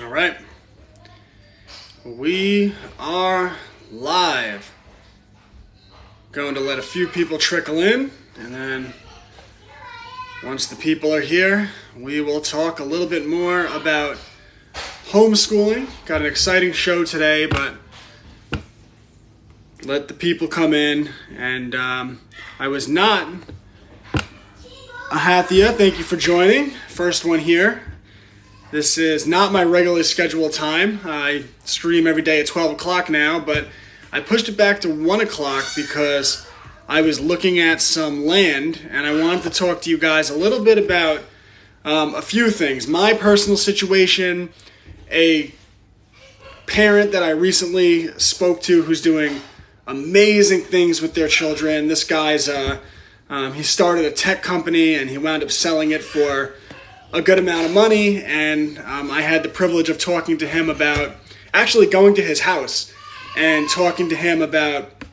All right. We are live. Going to let a few people trickle in, and then once the people are here, we will talk a little bit more about homeschooling. Got an exciting show today, but let the people come in. And I was not Ahathia. Thank you for joining. First one here. This is not my regularly scheduled time. I stream every day at 12 o'clock now, but I pushed it back to 1 o'clock because I was looking at some land, and I wanted to talk to you guys a little bit about a few things. My personal situation, a parent that I recently spoke to who's doing amazing things with their children. This guy's, he started a tech company, and he wound up selling it for a good amount of money, and I had the privilege of talking to him about actually going to his house and talking to him about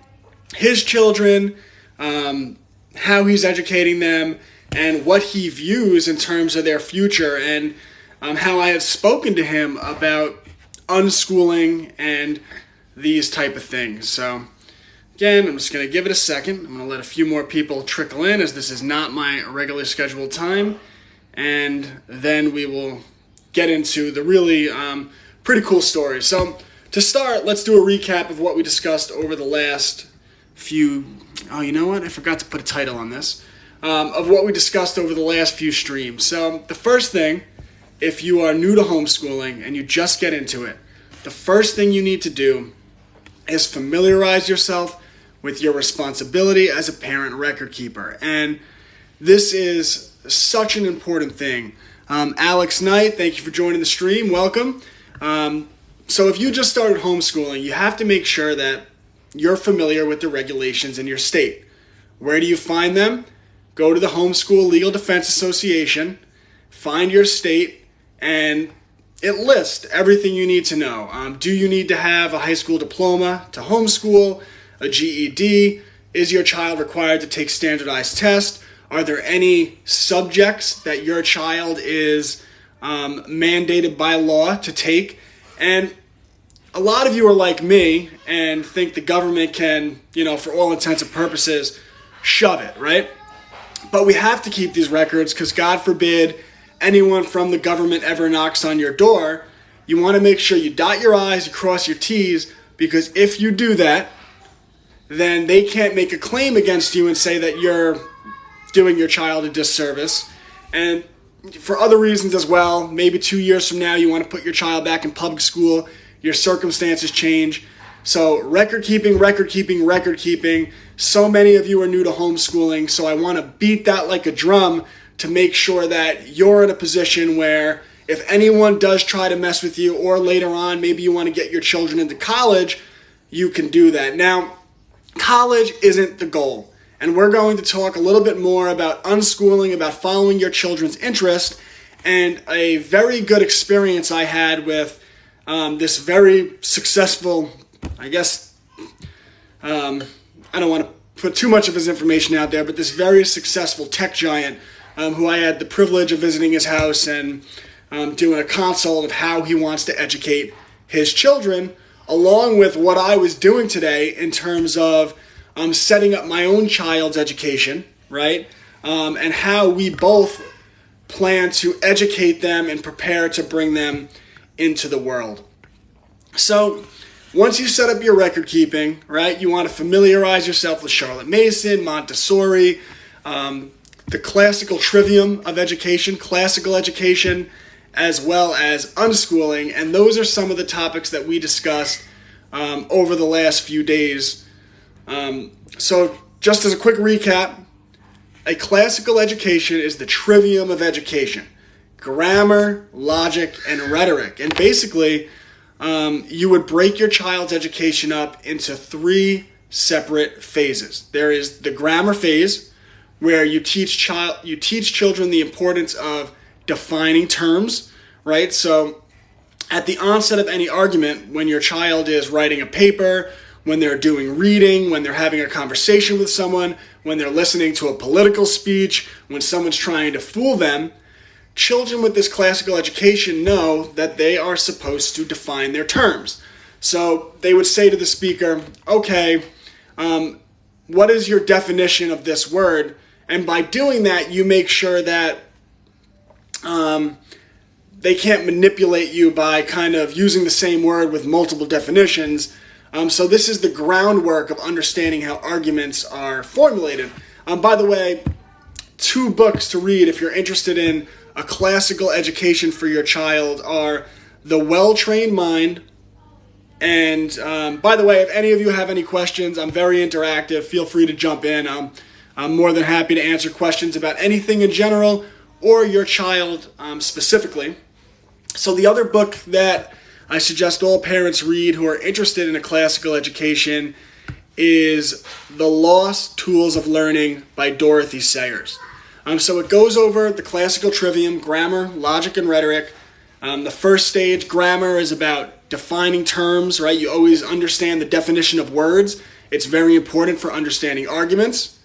his children, how he's educating them, and what he views in terms of their future, and how I have spoken to him about unschooling and these type of things. So again, I'm just going to give it a second. I'm going to let a few more people trickle in, as this is not my regularly scheduled time. And then we will get into the really pretty cool stories. So to start, let's do a recap of what we discussed over the last few... Oh, you know what? I forgot to put a title on this. Of what we discussed over the last few streams. So the first thing, if you are new to homeschooling and you just get into it, the first thing you need to do is familiarize yourself with your responsibility as a parent record keeper. And this is such an important thing. Alex Knight, thank you for joining the stream. Welcome. So if you just started homeschooling, you have to make sure that you're familiar with the regulations in your state. Where do you find them? Go to the Homeschool Legal Defense Association, find your state, and it lists everything you need to know. Do you need to have a high school diploma to homeschool, a GED? Is your child required to take standardized tests? Are there any subjects that your child is mandated by law to take? And a lot of you are like me and think the government can, for all intents and purposes, shove it, right? But we have to keep these records because, God forbid, anyone from the government ever knocks on your door. You want to make sure you dot your I's, you cross your T's, because if you do that, then they can't make a claim against you and say that you're doing your child a disservice. And for other reasons as well, maybe 2 years from now you want to put your child back in public school, your circumstances change. So record keeping. So many of you are new to homeschooling, so I want to beat that like a drum to make sure that you're in a position where if anyone does try to mess with you, or later on maybe you want to get your children into college, you can do that. Now, college isn't the goal. And we're going to talk a little bit more about unschooling, about following your children's interest, and a very good experience I had with this very successful, I don't want to put too much of his information out there, but this very successful tech giant who I had the privilege of visiting his house and doing a consult of how he wants to educate his children, along with what I was doing today in terms of setting up my own child's education, right? And how we both plan to educate them and prepare to bring them into the world. So once you set up your record keeping, right, you want to familiarize yourself with Charlotte Mason, Montessori, the classical trivium of education, classical education, as well as unschooling. And those are some of the topics that we discussed over the last few days. So just as a quick recap, a classical education is the trivium of education. Grammar, logic, and rhetoric. And basically, you would break your child's education up into 3 separate phases. There is the grammar phase, where you teach children the importance of defining terms, right? So at the onset of any argument, when your child is writing a paper, when they're doing reading, when they're having a conversation with someone, when they're listening to a political speech, when someone's trying to fool them, children with this classical education know that they are supposed to define their terms. So they would say to the speaker, okay, what is your definition of this word? And by doing that, you make sure that they can't manipulate you by kind of using the same word with multiple definitions. So this is the groundwork of understanding how arguments are formulated. By the way, 2 books to read if you're interested in a classical education for your child are The Well-Trained Mind. And by the way, if any of you have any questions, I'm very interactive. Feel free to jump in. I'm more than happy to answer questions about anything in general or your child specifically. So the other book that I suggest all parents read who are interested in a classical education is The Lost Tools of Learning by Dorothy Sayers. So it goes over the classical trivium, grammar, logic, and rhetoric. The first stage, grammar, is about defining terms, right? You always understand the definition of words. It's very important for understanding arguments.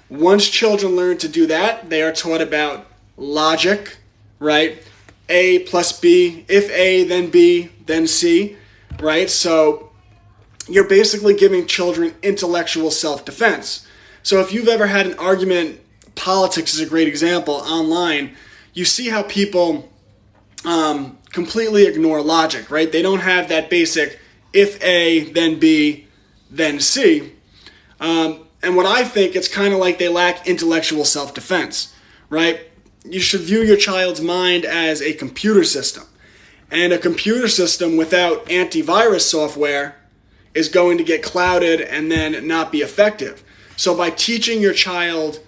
Once children learn to do that, they are taught about logic, right? A plus B, if A, then B, then C, right? So you're basically giving children intellectual self-defense. So if you've ever had an argument, politics is a great example, online, you see how people completely ignore logic, right? They don't have that basic if A, then B, then C. And what I think, it's kind of like they lack intellectual self-defense, right? You should view your child's mind as a computer system. And a computer system without antivirus software is going to get clouded and then not be effective. So by teaching your child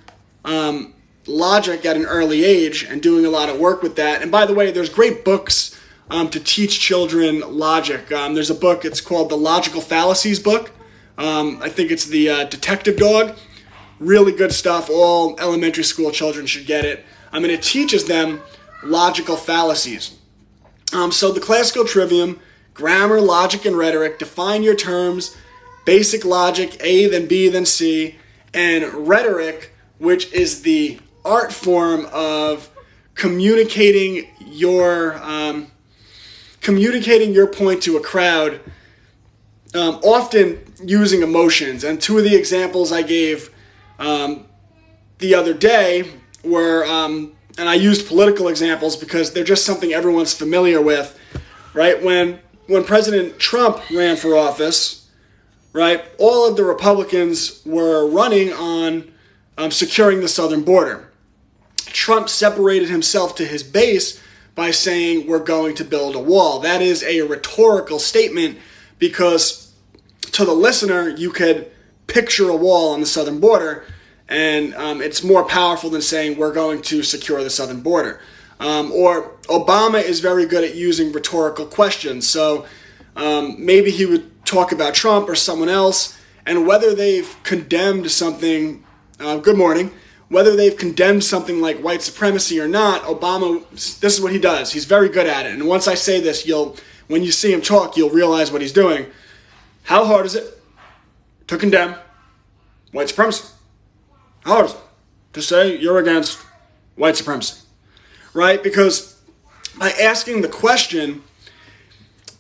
logic at an early age and doing a lot of work with that, and by the way, there's great books to teach children logic. There's a book, it's called The Logical Fallacies book. I think it's the Detective Dog. Really good stuff. All elementary school children should get it. It teaches them logical fallacies. So the classical trivium, grammar, logic, and rhetoric, define your terms, basic logic, A, then B, then C, and rhetoric, which is the art form of communicating your point to a crowd, often using emotions. And 2 of the examples I gave the other day were, and I used political examples because they're just something everyone's familiar with, right? When President Trump ran for office, right, all of the Republicans were running on securing the southern border. Trump separated himself to his base by saying, we're going to build a wall. That is a rhetorical statement because to the listener, you could picture a wall on the southern border, and it's more powerful than saying we're going to secure the southern border. Or Obama is very good at using rhetorical questions. So maybe he would talk about Trump or someone else, and whether they've condemned something, good morning, whether they've condemned something like white supremacy or not, Obama, this is what he does. He's very good at it. And once I say this, when you see him talk, you'll realize what he's doing. How hard is it to condemn white supremacy? How hard is it to say you're against white supremacy? Right? Because by asking the question,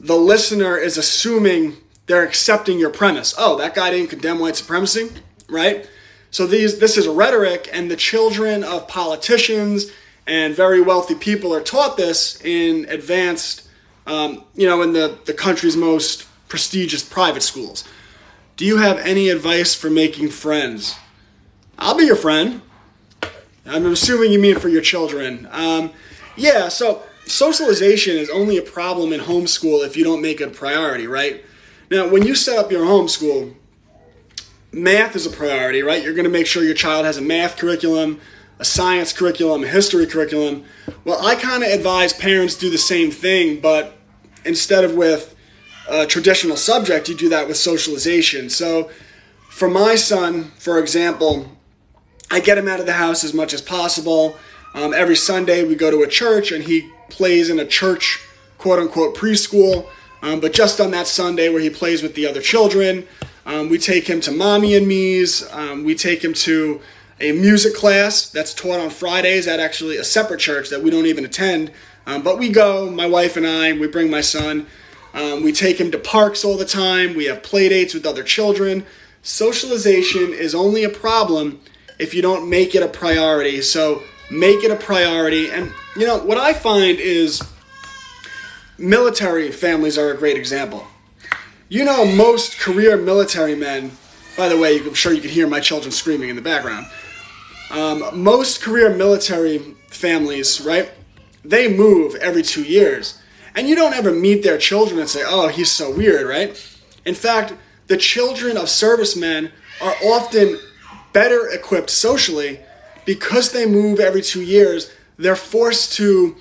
the listener is assuming they're accepting your premise. Oh, that guy didn't condemn white supremacy, right? So this is rhetoric, and the children of politicians and very wealthy people are taught this in advanced, in the country's most prestigious private schools. Do you have any advice for making friends? I'll be your friend. I'm assuming you mean for your children. So socialization is only a problem in homeschool if you don't make it a priority, right? Now, when you set up your homeschool, math is a priority, right? You're going to make sure your child has a math curriculum, a science curriculum, a history curriculum. Well, I kind of advise parents do the same thing, but instead of with a traditional subject, you do that with socialization. So for my son, for example, I get him out of the house as much as possible. Every Sunday we go to a church and he plays in a church, quote-unquote, preschool. But just on that Sunday where he plays with the other children, we take him to Mommy and Me's. We take him to a music class that's taught on Fridays at actually a separate church that we don't even attend. But we go, my wife and I, we bring my son. We take him to parks all the time. We have play dates with other children. Socialization is only a problem if you don't make it a priority. So make it a priority. And, what I find is military families are a great example. Most career military men, by the way, I'm sure you can hear my children screaming in the background. Most career military families, right, they move every 2 years. And you don't ever meet their children and say, oh, he's so weird, right? In fact, the children of servicemen are often better equipped socially because they move every 2 years. They're forced to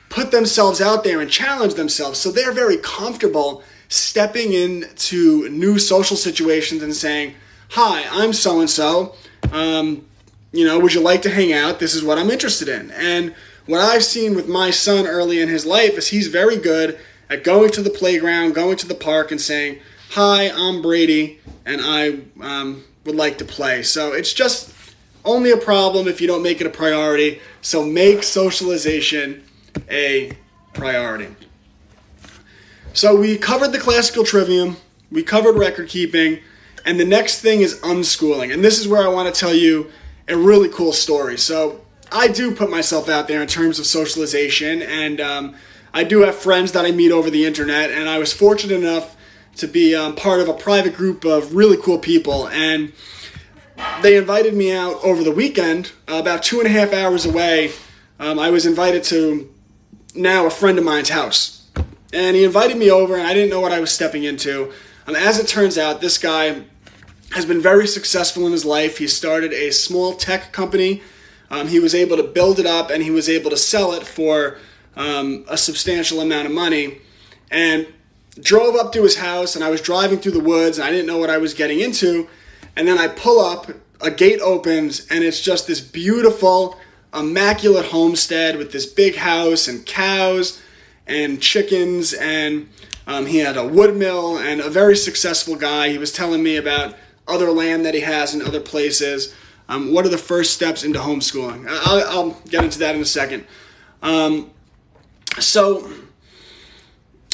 put themselves out there and challenge themselves. So they're very comfortable stepping into new social situations and saying, hi, I'm so-and-so. Would you like to hang out? This is what I'm interested in. And what I've seen with my son early in his life is he's very good at going to the playground, going to the park and saying, hi, I'm Brady, and I would like to play. So it's just only a problem if you don't make it a priority. So make socialization a priority. So we covered the classical trivium, we covered record keeping, and the next thing is unschooling. And this is where I want to tell you a really cool story. So I do put myself out there in terms of socialization, and I do have friends that I meet over the internet, and I was fortunate enough to be part of a private group of really cool people, and they invited me out over the weekend, about 2.5 hours away. I was invited to now a friend of mine's house. And he invited me over, and I didn't know what I was stepping into. As it turns out, this guy has been very successful in his life. He started a small tech company. He was able to build it up, and he was able to sell it for a substantial amount of money. And drove up to his house, and I was driving through the woods, and I didn't know what I was getting into. And then I pull up, a gate opens, and it's just this beautiful, immaculate homestead with this big house and cows and chickens, and he had a wood mill, and a very successful guy. He was telling me about other land that he has in other places. What are the first steps into homeschooling? I'll get into that in a second. So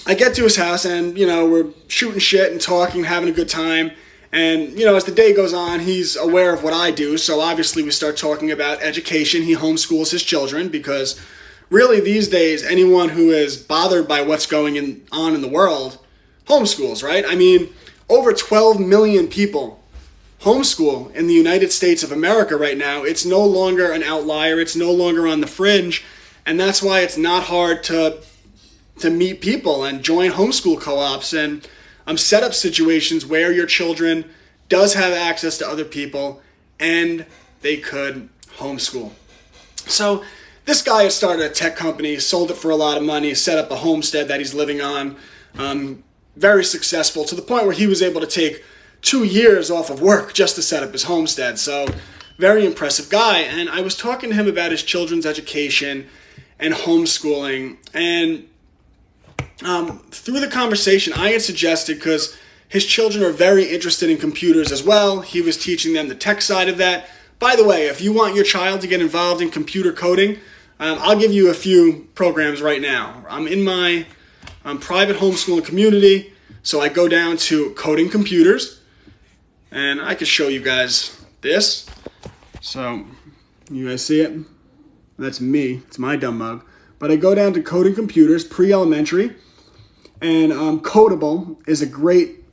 I get to his house, and, we're shooting shit and talking, having a good time. And, as the day goes on, he's aware of what I do. So obviously we start talking about education. He homeschools his children because really these days, anyone who is bothered by what's going on in the world homeschools, right? I mean, over 12 million people homeschool in the United States of America right now. It's no longer an outlier. It's no longer on the fringe. And that's why it's not hard to meet people and join homeschool co-ops and set up situations where your children does have access to other people and they could homeschool. So this guy has started a tech company, sold it for a lot of money, set up a homestead that he's living on, very successful, to the point where he was able to take 2 years off of work just to set up his homestead. So very impressive guy. And I was talking to him about his children's education and homeschooling, and through the conversation, I had suggested, because his children are very interested in computers as well, he was teaching them the tech side of that. By the way, if you want your child to get involved in computer coding, I'll give you a few programs right now. I'm in my private homeschooling community, so I go down to Coding Computers, and I can show you guys this. So, you guys see it? That's me. It's my dumb mug. But I go down to Coding Computers, pre-elementary, and Codable is a great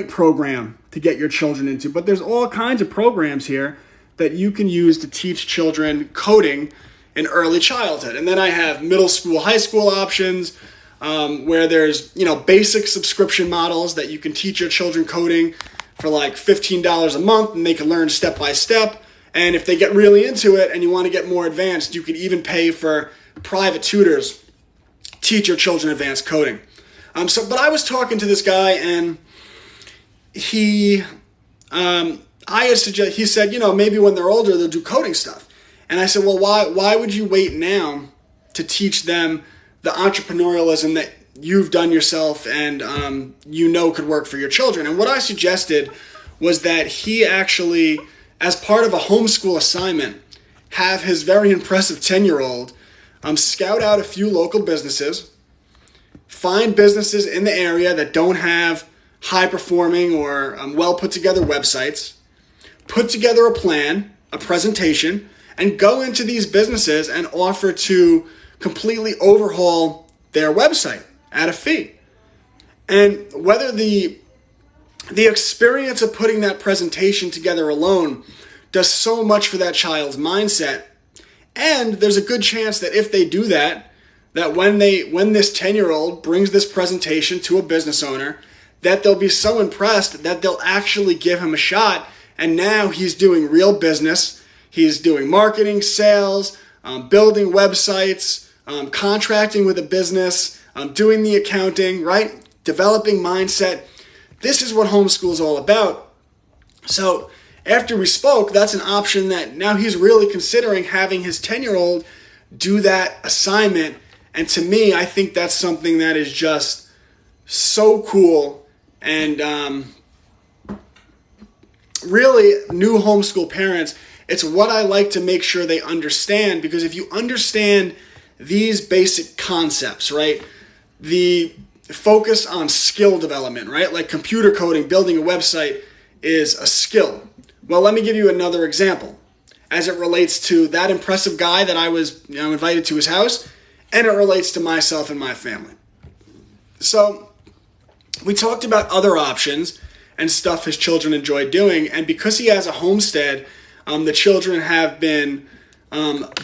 program to get your children into. But there's all kinds of programs here that you can use to teach children coding in early childhood. And then I have middle school, high school options, where there's basic subscription models that you can teach your children coding for like $15 a month, and they can learn step by step. And if they get really into it and you want to get more advanced, you could even pay for private tutors teach your children advanced coding. But I was talking to this guy, and he said, maybe when they're older, they'll do coding stuff. And I said, well, why would you wait now to teach them the entrepreneurialism that you've done yourself and could work for your children? And what I suggested was that he actually as part of a homeschool assignment, have his very impressive 10-year-old scout out a few local businesses, find businesses in the area that don't have high-performing or well put-together websites, put together a plan, a presentation, and go into these businesses and offer to completely overhaul their website at a fee. And whether the experience of putting that presentation together alone does so much for that child's mindset, and there's a good chance that if they do that, that when this 10-year-old brings this presentation to a business owner, that they'll be so impressed that they'll actually give him a shot, and now he's doing real business. He's doing marketing, sales, building websites, contracting with a business, doing the accounting, right? Developing mindset. This is what homeschool is all about. So after we spoke, that's an option that now he's really considering having his 10-year-old do that assignment. And to me, I think that's something that is just so cool. And really, new homeschool parents, it's what I like to make sure they understand, because if you understand these basic concepts, right? The focus on skill development, right? Like computer coding, building a website is a skill. Well, let me give you another example as it relates to that impressive guy that I was invited to his house, and it relates to myself and my family. So we talked about other options and stuff his children enjoy doing, and because he has a homestead, the children have been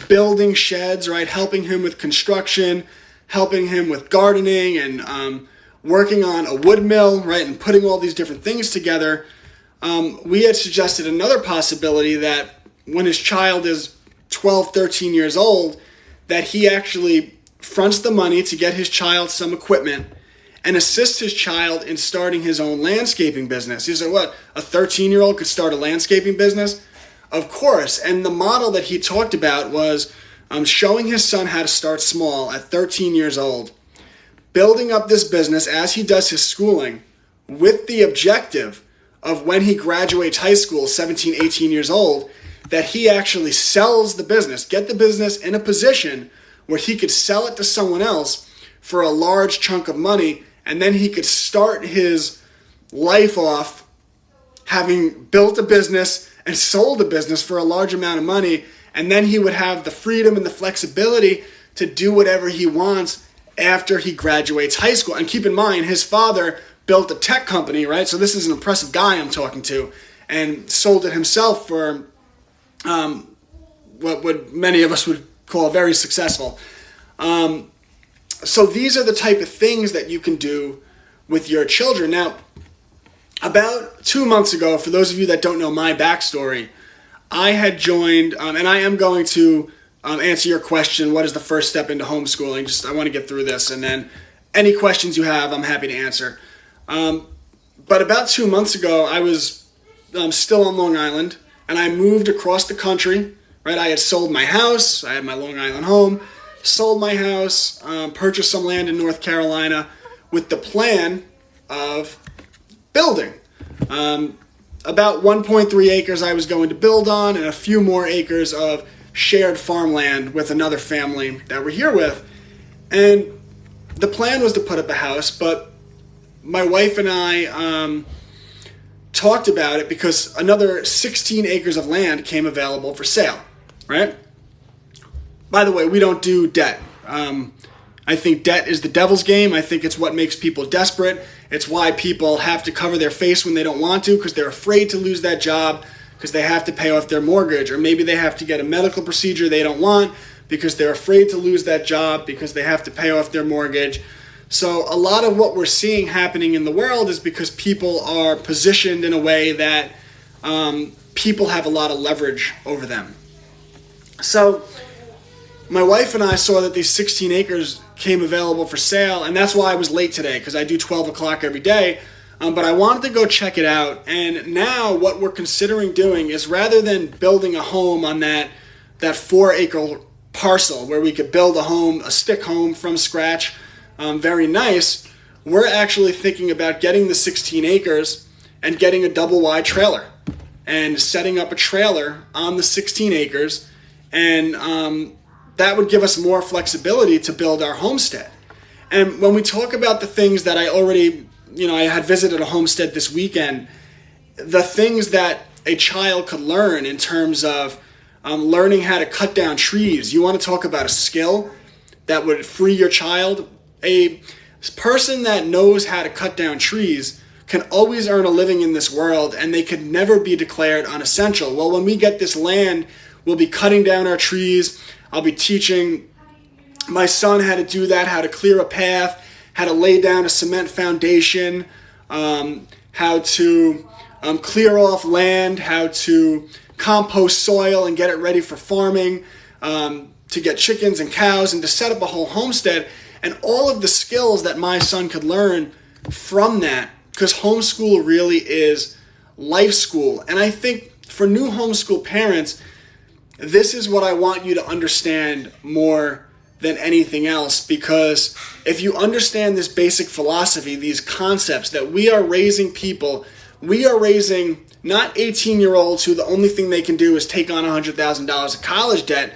building sheds, right? Helping him with construction, helping him with gardening, and working on a wood mill, right? And putting all these different things together. We had suggested another possibility that when his child is 12, 13 years old, that he actually fronts the money to get his child some equipment and assists his child in starting his own landscaping business. He said, what, a 13-year-old could start a landscaping business? Of course. And the model that he talked about was showing his son how to start small at 13 years old, building up this business as he does his schooling with the objective of when he graduates high school, 17, 18 years old, that he actually sells the business, get the business in a position where he could sell it to someone else for a large chunk of money, and then he could start his life off having built a business and sold a business for a large amount of money, and then he would have the freedom and the flexibility to do whatever he wants after he graduates high school. And keep in mind, his father built a tech company, right? So this is an impressive guy I'm talking to, and sold it himself for what many of us would call very successful. So these are the type of things that you can do with your children. Now, about 2 months ago, for those of you that don't know my backstory, I had joined, and I am going to answer your question, what is the first step into homeschooling? I want to get through this, and then any questions you have, I'm happy to answer. But about 2 months ago, I was still on Long Island, and I moved across the country, right? I had sold my house, I had my Long Island home, sold my house, purchased some land in North Carolina with the plan of building. About 1.3 acres I was going to build on, and a few more acres of shared farmland with another family that we're here with. And the plan was to put up a house, but my wife and I talked about it because another 16 acres of land came available for sale, right? By the way, we don't do debt. I think debt is the devil's game. I think it's what makes people desperate. It's why people have to cover their face when they don't want to, because they're afraid to lose that job, because they have to pay off their mortgage, or maybe they have to get a medical procedure they don't want because they're afraid to lose that job because they have to pay off their mortgage. So a lot of what we're seeing happening in the world is because people are positioned in a way that people have a lot of leverage over them. So my wife and I saw that these 16 acres came available for sale, and that's why I was late today, because I do 12 o'clock every day. But I wanted to go check it out, and now what we're considering doing is, rather than building a home on that 4-acre parcel where we could build a home, a stick home from scratch, very nice, we're actually thinking about getting the 16 acres and getting a double wide trailer and setting up a trailer on the 16 acres, and that would give us more flexibility to build our homestead. And when we talk about the things that I already, I had visited a homestead this weekend, the things that a child could learn in terms of learning how to cut down trees. You want to talk about a skill that would free your child? A person that knows how to cut down trees can always earn a living in this world, and they could never be declared unessential. Well, when we get this land, we'll be cutting down our trees. I'll be teaching my son how to do that, how to clear a path, how to lay down a cement foundation, how to clear off land, how to compost soil and get it ready for farming, to get chickens and cows, and to set up a whole homestead, and all of the skills that my son could learn from that, because homeschool really is life school. And I think for new homeschool parents, this is what I want you to understand more than anything else, because if you understand this basic philosophy, these concepts that we are raising people, we are raising not 18-year-olds who the only thing they can do is take on $100,000 of college debt,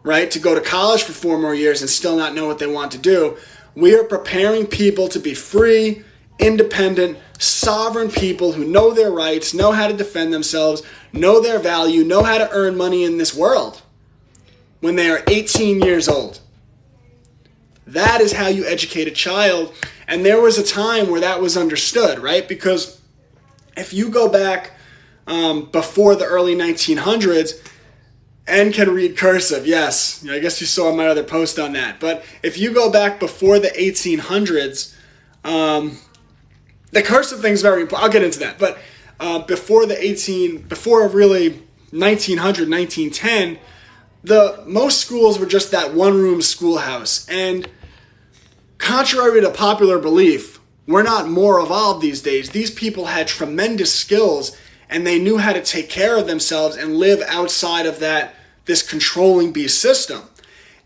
right, to go to college for 4 more years and still not know what they want to do. We are preparing people to be free, independent, sovereign people who know their rights, know how to defend themselves, know their value, know how to earn money in this world when they are 18 years old. That is how you educate a child. And there was a time where that was understood, right? Because if you go back before the early 1900s, and can read cursive, yes. I guess you saw my other post on that. But if you go back before the 1800s, the cursive thing is very important. I'll get into that. But before really 1900, 1910, most schools were just that one-room schoolhouse. And contrary to popular belief, we're not more evolved these days. These people had tremendous skills, and they knew how to take care of themselves and live outside of this controlling beast system.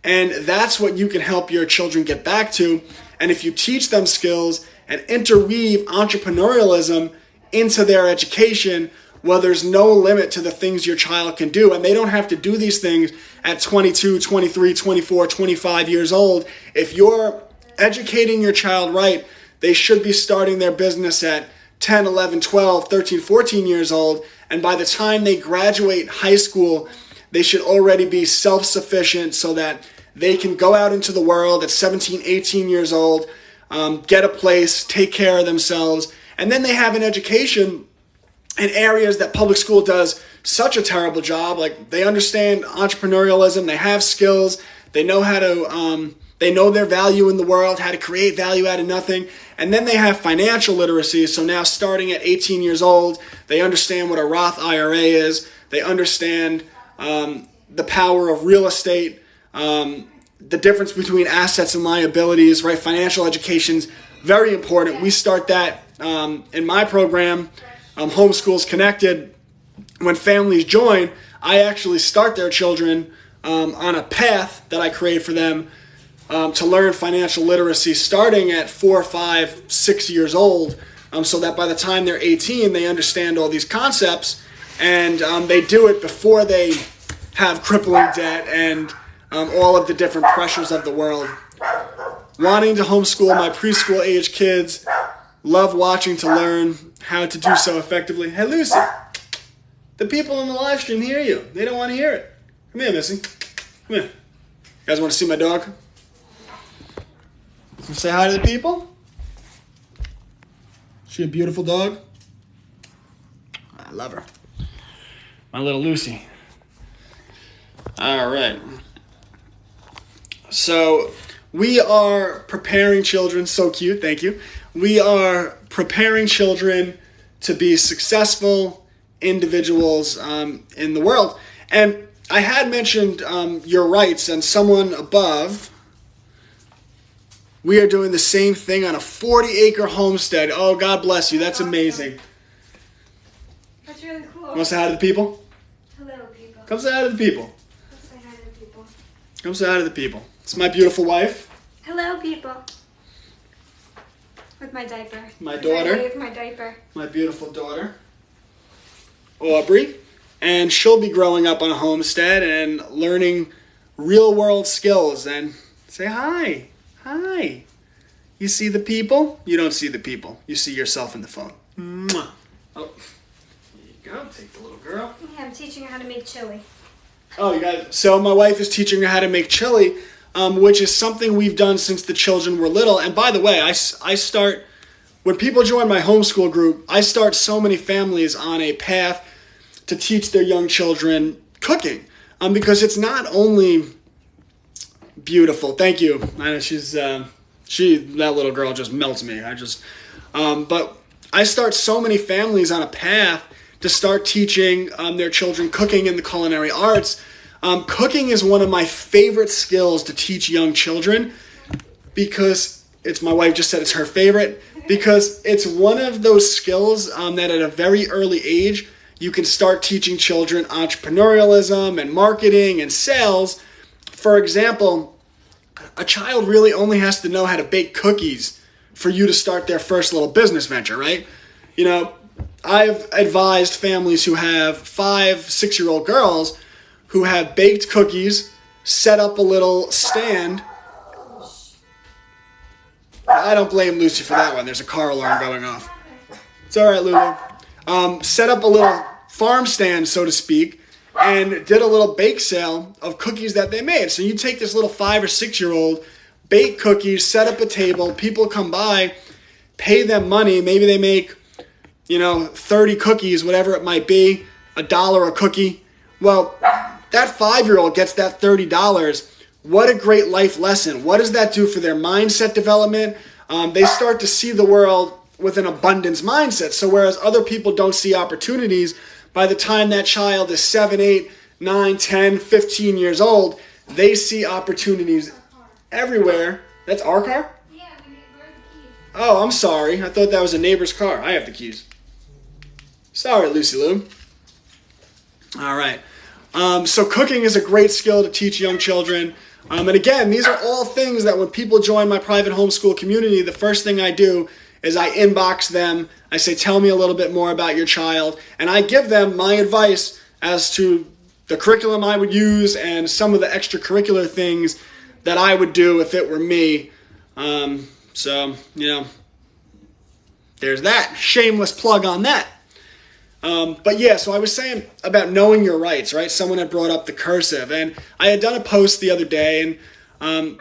And that's what you can help your children get back to. And if you teach them skills and interweave entrepreneurialism into their education, well, there's no limit to the things your child can do. And they don't have to do these things at 22, 23, 24, 25 years old. If you're educating your child right, they should be starting their business at 10, 11, 12, 13, 14 years old. And by the time they graduate high school, they should already be self-sufficient so that they can go out into the world at 17, 18 years old, get a place, take care of themselves. And then they have an education in areas that public school does such a terrible job. Like, they understand entrepreneurialism, they have skills, they know how to, they know their value in the world, how to create value out of nothing. And then they have financial literacy. So now starting at 18 years old, they understand what a Roth IRA is. They understand the power of real estate, the difference between assets and liabilities, right? Financial education's very important. We start that in my program, Homeschools Connected. When families join, I actually start their children on a path that I create for them to learn financial literacy starting at 4, 5, 6 years old, so that by the time they're 18, they understand all these concepts, and they do it before they have crippling debt and all of the different pressures of the world. Wanting to homeschool my preschool age kids, love watching to learn how to do so effectively. Hey, Lucy, the people in the live stream hear you. They don't want to hear it. Come here, Missy. Come here. You guys want to see my dog? Say hi to the people. She a beautiful dog? I love her. My little Lucy. All right. So we are preparing children. So cute. Thank you. We are preparing children to be successful individuals in the world. And I had mentioned your rights, and someone above, we are doing the same thing on a 40-acre homestead. Oh, God bless you. That's amazing. That's really cool. Want to say hi to the people? Hello, people. Come say hi to the people. Come say hi to the people. Come say hi to the people. It's my beautiful wife. Hello, people. With my diaper. My daughter. With my diaper. My beautiful daughter. Aubrey, and she'll be growing up on a homestead and learning real world skills. And say hi. Hi. You see the people? You don't see the people. You see yourself in the phone. Mwah. Oh, here you go. Take the little girl. Yeah, I'm teaching her how to make chili. Oh, you got it. So my wife is teaching her how to make chili, which is something we've done since the children were little. And by the way, I start, when people join my homeschool group, I start so many families on a path to teach their young children cooking. Because it's not only beautiful. Thank you. I know that little girl just melts me. But I start so many families on a path to start teaching their children cooking and the culinary arts. Cooking is one of my favorite skills to teach young children because my wife just said it's her favorite, because it's one of those skills that at a very early age you can start teaching children entrepreneurialism and marketing and sales. For example, a child really only has to know how to bake cookies for you to start their first little business venture, right? You know, I've advised families who have 5-6-year-old girls who have baked cookies, set up a little stand. I don't blame Lucy for that one. There's a car alarm going off. It's all right, Lulu. Set up a little farm stand, so to speak, and did a little bake sale of cookies that they made. So you take this little 5 or 6-year-old, bake cookies, set up a table, people come by, pay them money. Maybe they make, 30 cookies, whatever it might be, $1 a cookie. Well, that 5-year-old gets that $30. What a great life lesson. What does that do for their mindset development? They start to see the world with an abundance mindset. So whereas other people don't see opportunities, by the time that child is 7, 8, 9, 10, 15 years old, they see opportunities everywhere. That's our car? Yeah, where are the keys? Oh, I'm sorry. I thought that was a neighbor's car. I have the keys. Sorry, Lucy Lou. All right. So cooking is a great skill to teach young children. And again, these are all things that when people join my private homeschool community, the first thing I do is I inbox them. I say, tell me a little bit more about your child. And I give them my advice as to the curriculum I would use and some of the extracurricular things that I would do if it were me. There's that. Shameless plug on that. So I was saying about knowing your rights, right? Someone had brought up the cursive, and I had done a post the other day and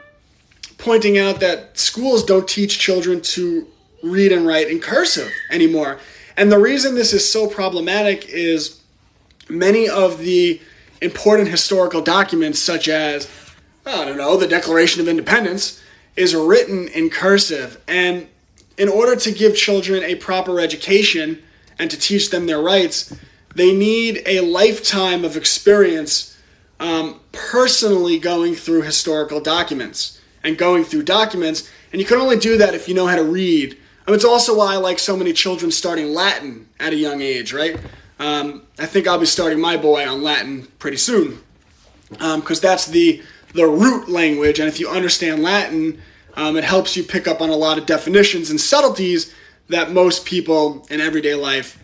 pointing out that schools don't teach children to read and write in cursive anymore. And the reason this is so problematic is many of the important historical documents, such as, the Declaration of Independence, is written in cursive. And in order to give children a proper education and to teach them their rights, they need a lifetime of experience personally going through historical documents and going through documents. And you can only do that if you know how to read. It's also why I like so many children starting Latin at a young age, right? I think I'll be starting my boy on Latin pretty soon because that's the root language. And if you understand Latin, it helps you pick up on a lot of definitions and subtleties that most people in everyday life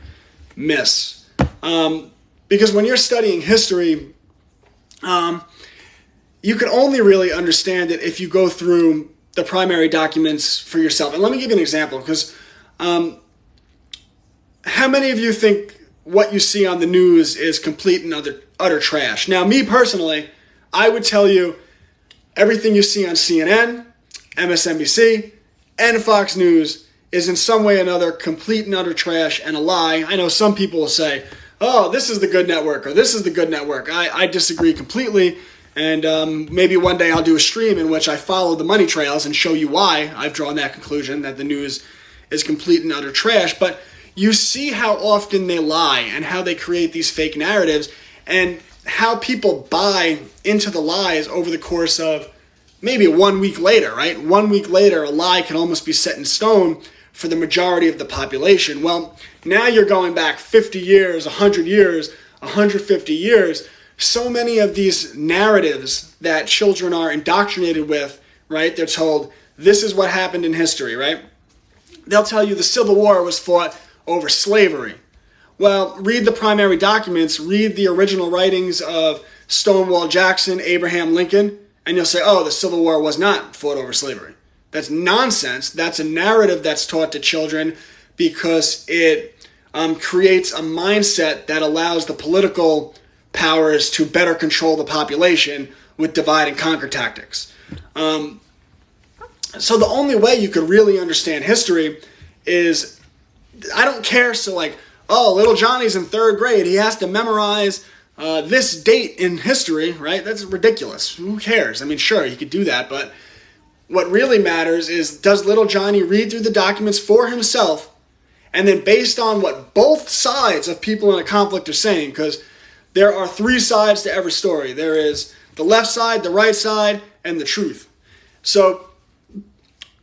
miss. Because when you're studying history, you can only really understand it if you go through the primary documents for yourself. And let me give you an example, because how many of you think what you see on the news is complete and utter trash? Now, me personally, I would tell you everything you see on CNN, MSNBC, and Fox News is in some way or another complete and utter trash and a lie. I know some people will say, oh, this is the good network, or this is the good network. I disagree completely. And maybe one day I'll do a stream in which I follow the money trails and show you why I've drawn that conclusion that the news is complete and utter trash. But you see how often they lie and how they create these fake narratives and how people buy into the lies over the course of maybe 1 week later, right? 1 week later, a lie can almost be set in stone for the majority of the population. Well, now you're going back 50 years, 100 years, 150 years. So many of these narratives that children are indoctrinated with, right? They're told, this is what happened in history, right? They'll tell you the Civil War was fought over slavery. Well, read the primary documents, read the original writings of Stonewall Jackson, Abraham Lincoln, and you'll say, oh, the Civil War was not fought over slavery. That's nonsense. That's a narrative that's taught to children because it creates a mindset that allows the political powers to better control the population with divide and conquer tactics. So the only way you could really understand history is, I don't care, so like, oh, little Johnny's in 3rd grade, he has to memorize this date in history, right? That's ridiculous. Who cares? I mean, sure, he could do that, but what really matters is, does little Johnny read through the documents for himself, and then based on what both sides of people in a conflict are saying, because there are 3 sides to every story. There is the left side, the right side, and the truth. So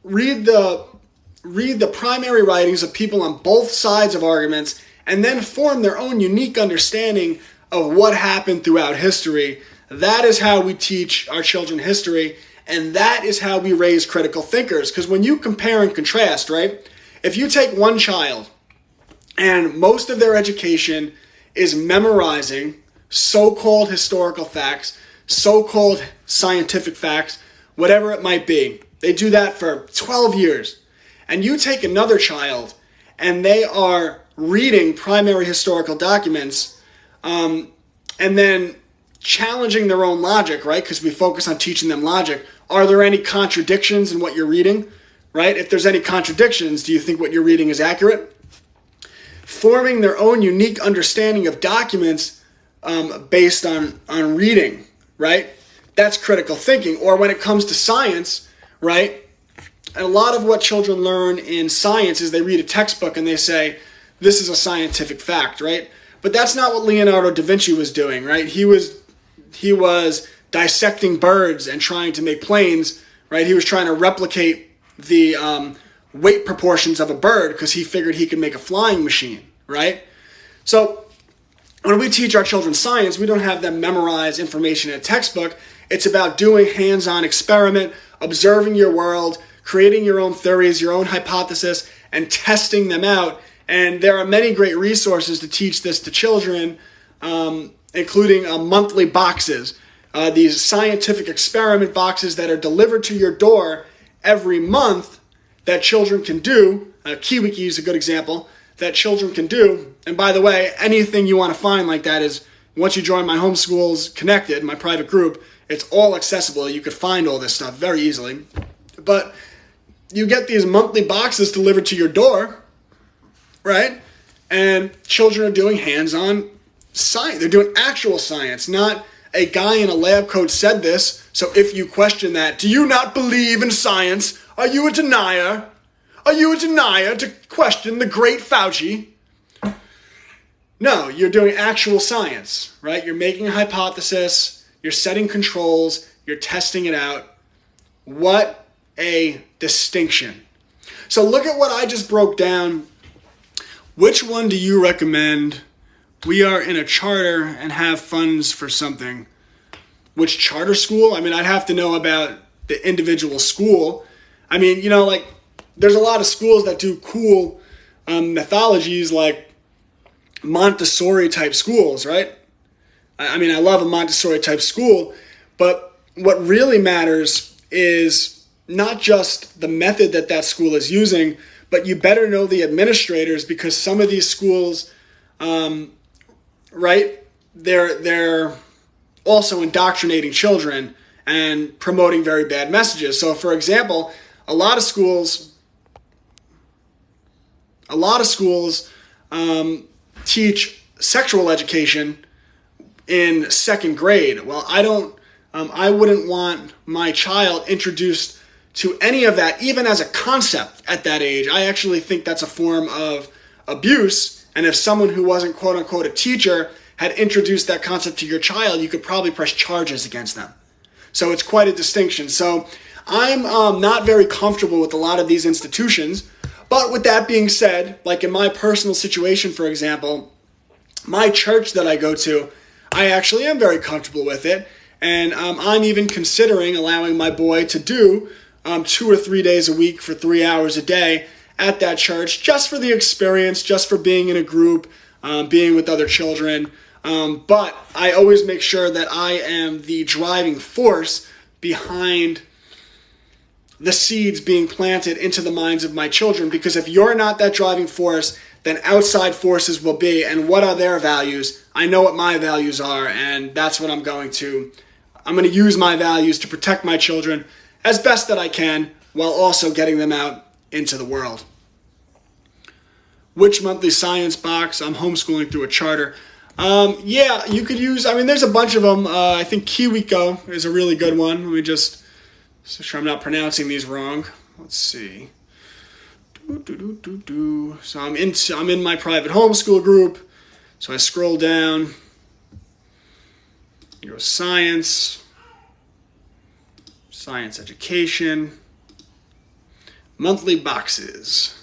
read the primary writings of people on both sides of arguments, and then form their own unique understanding of what happened throughout history. That is how we teach our children history, and that is how we raise critical thinkers. Because when you compare and contrast, right, if you take one child and most of their education is memorizing so-called historical facts, so-called scientific facts, whatever it might be, they do that for 12 years. And you take another child and they are reading primary historical documents and then challenging their own logic, right? Because we focus on teaching them logic. Are there any contradictions in what you're reading, right? If there's any contradictions, do you think what you're reading is accurate? Forming their own unique understanding of documents based on reading, right? That's critical thinking. Or when it comes to science, right? And a lot of what children learn in science is they read a textbook and they say, this is a scientific fact, right? But that's not what Leonardo da Vinci was doing, right? He was dissecting birds and trying to make planes, right? He was trying to replicate the weight proportions of a bird because he figured he could make a flying machine, right? So when we teach our children science, we don't have them memorize information in a textbook. It's about doing hands-on experiment, observing your world, creating your own theories, your own hypothesis, and testing them out. And there are many great resources to teach this to children, including monthly boxes, these scientific experiment boxes that are delivered to your door every month that children can do. KiwiKey is a good example that children can do. And by the way, anything you want to find like that is, once you join my Homeschools Connected, my private group, it's all accessible. You could find all this stuff very easily. But you get these monthly boxes delivered to your door, right? And children are doing hands-on science. They're doing actual science, not a guy in a lab coat said this, so if you question that, do you not believe in science? Are you a denier? Are you a denier to question the great Fauci? No, you're doing actual science, right? You're making a hypothesis, you're setting controls, you're testing it out. What a distinction. So look at what I just broke down. Which one do you recommend? We are in a charter and have funds for something. Which charter school? I mean, I'd have to know about the individual school. I mean, you know, like, there's a lot of schools that do cool mythologies, like Montessori type schools, right? I mean, I love a Montessori type school, but what really matters is not just the method that that school is using, but you better know the administrators, because some of these schools, right, they're also indoctrinating children and promoting very bad messages. So, for example, a lot of schools teach sexual education in 2nd grade. Well, I wouldn't want my child introduced to any of that, even as a concept at that age. I actually think that's a form of abuse. And if someone who wasn't quote unquote a teacher had introduced that concept to your child, you could probably press charges against them. So it's quite a distinction. So I'm not very comfortable with a lot of these institutions. But with that being said, like in my personal situation, for example, my church that I go to, I actually am very comfortable with it. And I'm even considering allowing my boy to do 2 or 3 days a week for 3 hours a day at that church, just for the experience, just for being in a group, being with other children. But I always make sure that I am the driving force behind the seeds being planted into the minds of my children. Because if you're not that driving force, then outside forces will be. And what are their values? I know what my values are, and that's what I'm going to use my values to protect my children as best that I can, while also getting them out into the world. Which monthly science box? I'm homeschooling through a charter. Yeah, you could use, there's a bunch of them. I think KiwiCo is a really good one. Let me just sure I'm not pronouncing these wrong. Let's see. So I'm in my private homeschool group. So I scroll down. Here goes science education, monthly boxes.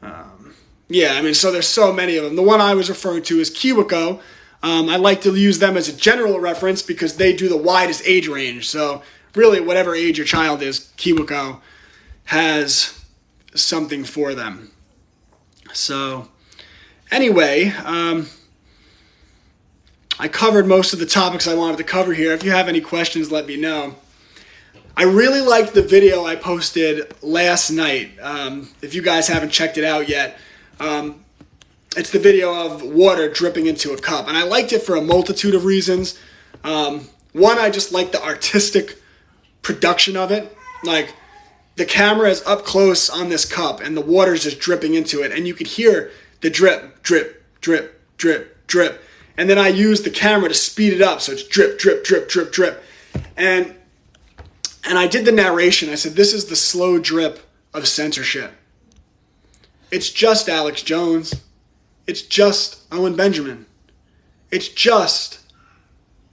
So there's so many of them. The one I was referring to is KiwiCo. I like to use them as a general reference because they do the widest age range. So really, whatever age your child is, KiwiCo has something for them. So anyway, I covered most of the topics I wanted to cover here. If you have any questions, let me know. I really liked the video I posted last night. If you guys haven't checked it out yet, it's the video of water dripping into a cup. And I liked it for a multitude of reasons. One, I just like the artistic production of it. Like, the camera is up close on this cup and the water's just dripping into it. And you could hear the drip, drip, drip, drip, drip. And then I used the camera to speed it up. So it's drip, drip, drip, drip, drip. And I did the narration. I said, this is the slow drip of censorship. It's just Alex Jones. It's just Owen Benjamin. It's just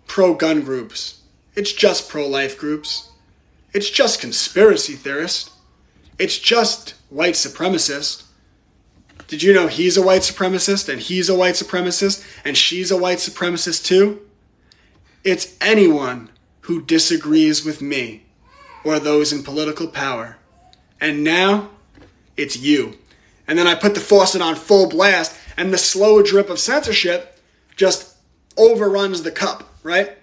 pro-gun groups. It's just pro-life groups. It's just conspiracy theorists. It's just white supremacists. Did you know he's a white supremacist, and he's a white supremacist, and she's a white supremacist too? It's anyone who disagrees with me or those in political power. And now, it's you. And then I put the faucet on full blast, and the slow drip of censorship just overruns the cup, right?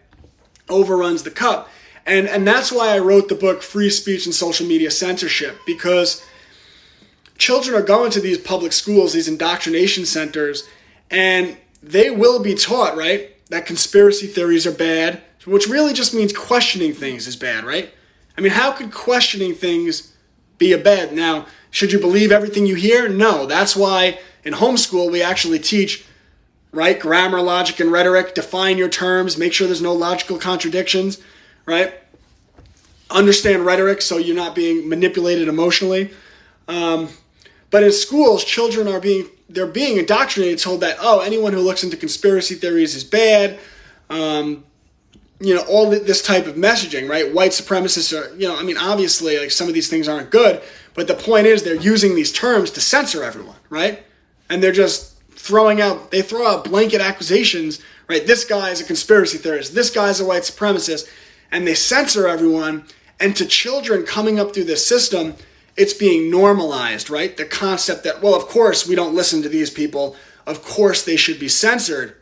Overruns the cup. And that's why I wrote the book, Free Speech and Social Media Censorship, because children are going to these public schools, these indoctrination centers, and they will be taught, right, that conspiracy theories are bad, which really just means questioning things is bad, right? How could questioning things be a bad? Now, should you believe everything you hear? No. That's why in homeschool we actually teach, right, grammar, logic, and rhetoric, define your terms, make sure there's no logical contradictions, right? Understand rhetoric so you're not being manipulated emotionally. But in schools, children are being indoctrinated, told that, anyone who looks into conspiracy theories is bad. All this type of messaging, right? White supremacists are, obviously, like, some of these things aren't good, but the point is they're using these terms to censor everyone, right? And they're just throw out blanket accusations, right? This guy is a conspiracy theorist. This guy's a white supremacist. And they censor everyone. And to children coming up through this system, it's being normalized, right? The concept that, well, of course we don't listen to these people. Of course they should be censored.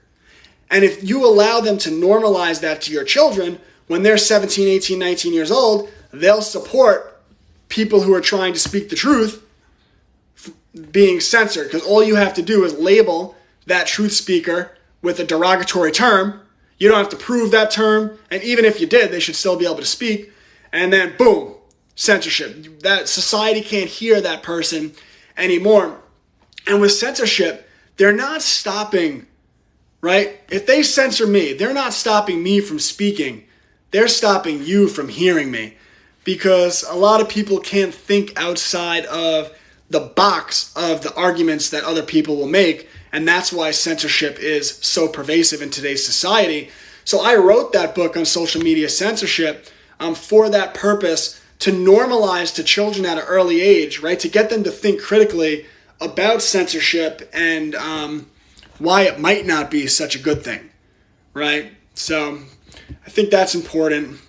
And if you allow them to normalize that to your children, when they're 17, 18, 19 years old, they'll support people who are trying to speak the truth being censored. Because all you have to do is label that truth speaker with a derogatory term. You don't have to prove that term. And even if you did, they should still be able to speak. And then, boom, censorship. That society can't hear that person anymore. And with censorship, they're not stopping, right? If they censor me, they're not stopping me from speaking. They're stopping you from hearing me. Because a lot of people can't think outside of the box of the arguments that other people will make. And that's why censorship is so pervasive in today's society. So I wrote that book on social media censorship for that purpose, to normalize to children at an early age, right? To get them to think critically about censorship and why it might not be such a good thing, right? So I think that's important.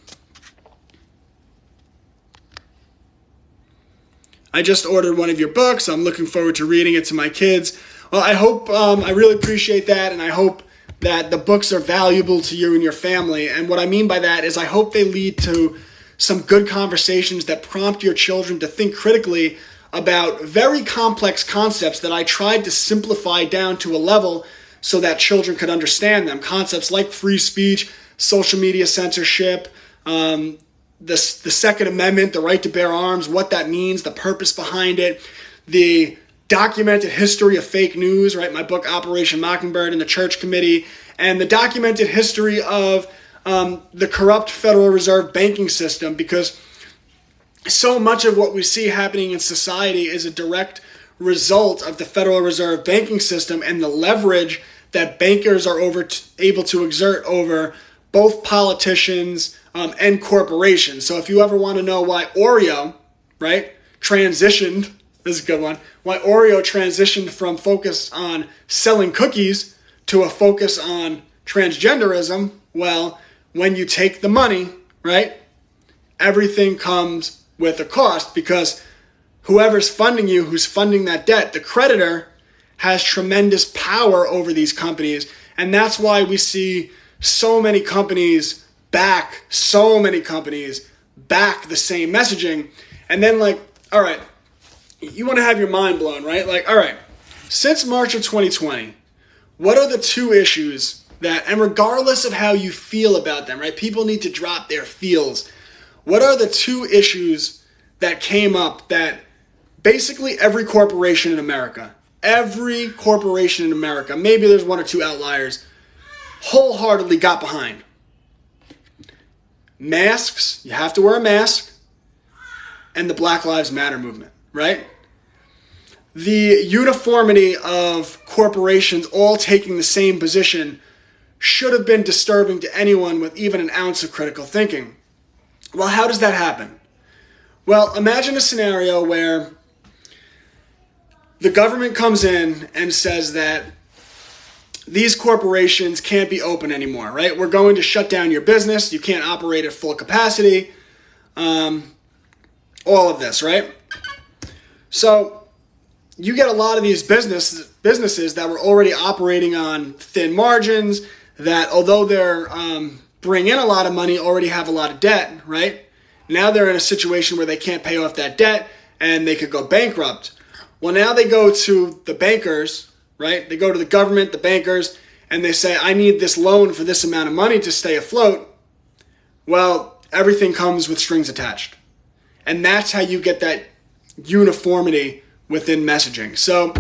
I just ordered one of your books. I'm looking forward to reading it to my kids. Well, I really appreciate that, and I hope that the books are valuable to you and your family. And what I mean by that is I hope they lead to some good conversations that prompt your children to think critically about very complex concepts that I tried to simplify down to a level so that children could understand them. Concepts like free speech, social media censorship, the Second Amendment, the right to bear arms, what that means, the purpose behind it, the documented history of fake news, right? My book, Operation Mockingbird, and the Church Committee, and the documented history of the corrupt Federal Reserve banking system, because so much of what we see happening in society is a direct result of the Federal Reserve banking system and the leverage that bankers are able to exert over both politicians and corporations. So if you ever want to know why Oreo, right, transitioned, this is a good one, why Oreo transitioned from focus on selling cookies to a focus on transgenderism, well, when you take the money, right, everything comes with a cost, because whoever's funding you, who's funding that debt, the creditor has tremendous power over these companies. And that's why we see so many companies back the same messaging. And then, like, all right, you want to have your mind blown, right? Like, all right, since March of 2020, what are the two issues that, and regardless of how you feel about them, right, people need to drop their feels. What are the two issues that came up that basically every corporation in America, maybe there's one or two outliers, wholeheartedly got behind? Masks, you have to wear a mask, and the Black Lives Matter movement, right? The uniformity of corporations all taking the same position should have been disturbing to anyone with even an ounce of critical thinking. Well, how does that happen? Well, imagine a scenario where the government comes in and says that these corporations can't be open anymore, right? We're going to shut down your business. You can't operate at full capacity. All of this, right? So you get a lot of these businesses that were already operating on thin margins, that although they're bring in a lot of money, already have a lot of debt, right? Now they're in a situation where they can't pay off that debt and they could go bankrupt. Well, now they go to the bankers, right? They go to the government, the bankers, and they say, I need this loan for this amount of money to stay afloat. Well, everything comes with strings attached. And that's how you get that uniformity within messaging. So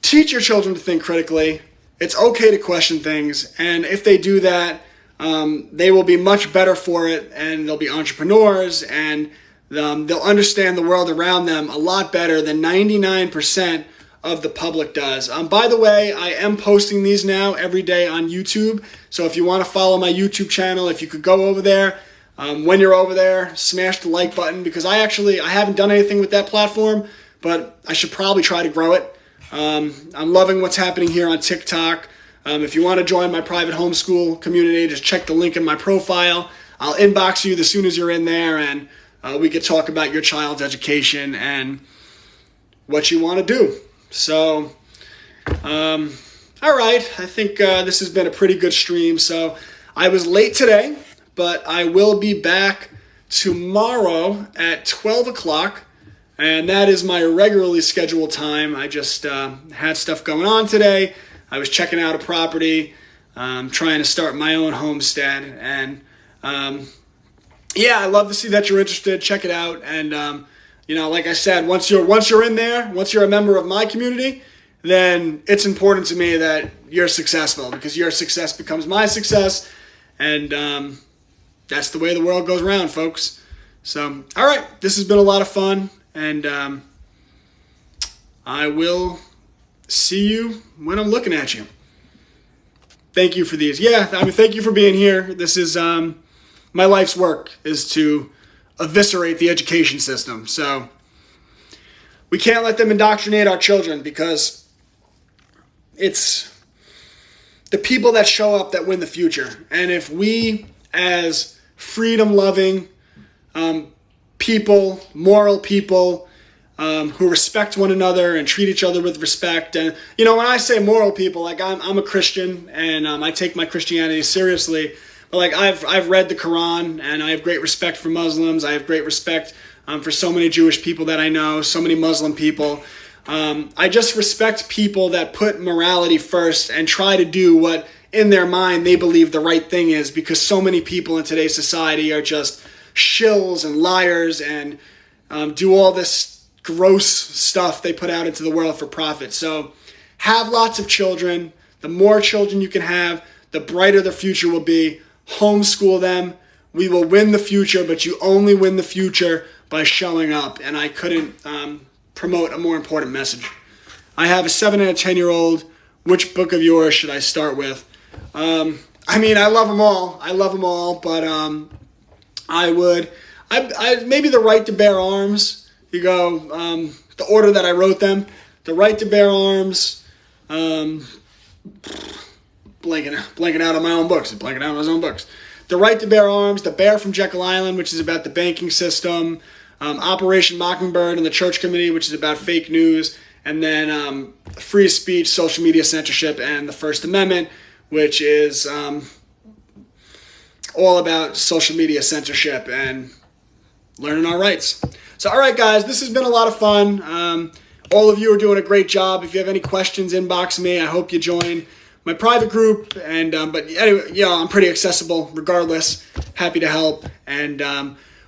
teach your children to think critically. It's okay to question things. And if they do that, they will be much better for it, and they'll be entrepreneurs, and they'll understand the world around them a lot better than 99% of the public does. By the way, I am posting these now every day on YouTube. So if you want to follow my YouTube channel, if you could go over there, when you're over there, smash the like button, because I haven't done anything with that platform, but I should probably try to grow it. I'm loving what's happening here on TikTok. If you want to join my private homeschool community, just check the link in my profile. I'll inbox you as soon as you're in there, and we could talk about your child's education and what you want to do. So, all right, I think this has been a pretty good stream. So I was late today, but I will be back tomorrow at 12 o'clock, and that is my regularly scheduled time. I just had stuff going on today. I was checking out a property, trying to start my own homestead, and yeah, I love to see that you're interested. Check it out, and like I said, once you're in there, once you're a member of my community, then it's important to me that you're successful, because your success becomes my success, and that's the way the world goes around, folks. So, all right, this has been a lot of fun, and I will see you when I'm looking at you. Thank you for these. Yeah, thank you for being here. This is my life's work, is to eviscerate the education system. So we can't let them indoctrinate our children, because it's the people that show up that win the future. And if we, as freedom-loving people, moral people, who respect one another and treat each other with respect. And, you know, when I say moral people, like I'm a Christian and I take my Christianity seriously. But like I've read the Quran and I have great respect for Muslims. I have great respect for so many Jewish people that I know, so many Muslim people. I just respect people that put morality first and try to do what in their mind they believe the right thing is, because so many people in today's society are just shills and liars and do all this gross stuff they put out into the world for profit. So have lots of children. The more children you can have, the brighter the future will be. Homeschool them. We will win the future, but you only win the future by showing up. And I couldn't promote a more important message. I have a 7 and a 10-year-old. Which book of yours should I start with? I mean, I love them all. But I maybe The Right to Bear Arms. You go, the order that I wrote them. The Right to Bear Arms. Blanking out on my own books. Blanking out on his own books. The Right to Bear Arms. The Bear from Jekyll Island, which is about the banking system. Operation Mockingbird and the Church Committee, which is about fake news. And then free speech, social media censorship, and the First Amendment, which is all about social media censorship and learning our rights. So, all right, guys, this has been a lot of fun. All of you are doing a great job. If you have any questions, inbox me. I hope you join my private group. And but anyway, yeah, I'm pretty accessible regardless. Happy to help. And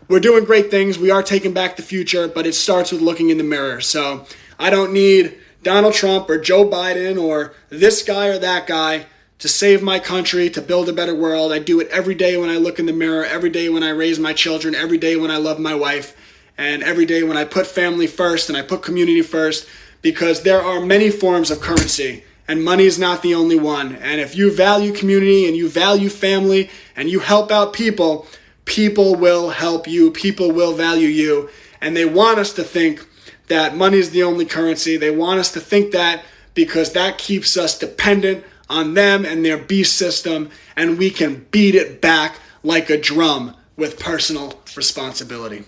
we're doing great things. We are taking back the future, but it starts with looking in the mirror. So I don't need Donald Trump or Joe Biden or this guy or that guy to save my country, to build a better world. I do it every day when I look in the mirror, every day when I raise my children, every day when I love my wife, and every day when I put family first and I put community first, because there are many forms of currency and money is not the only one. And if you value community and you value family and you help out people, people will help you, people will value you. And they want us to think that money is the only currency. They want us to think that because that keeps us dependent on them and their beast system, and we can beat it back like a drum with personal responsibility.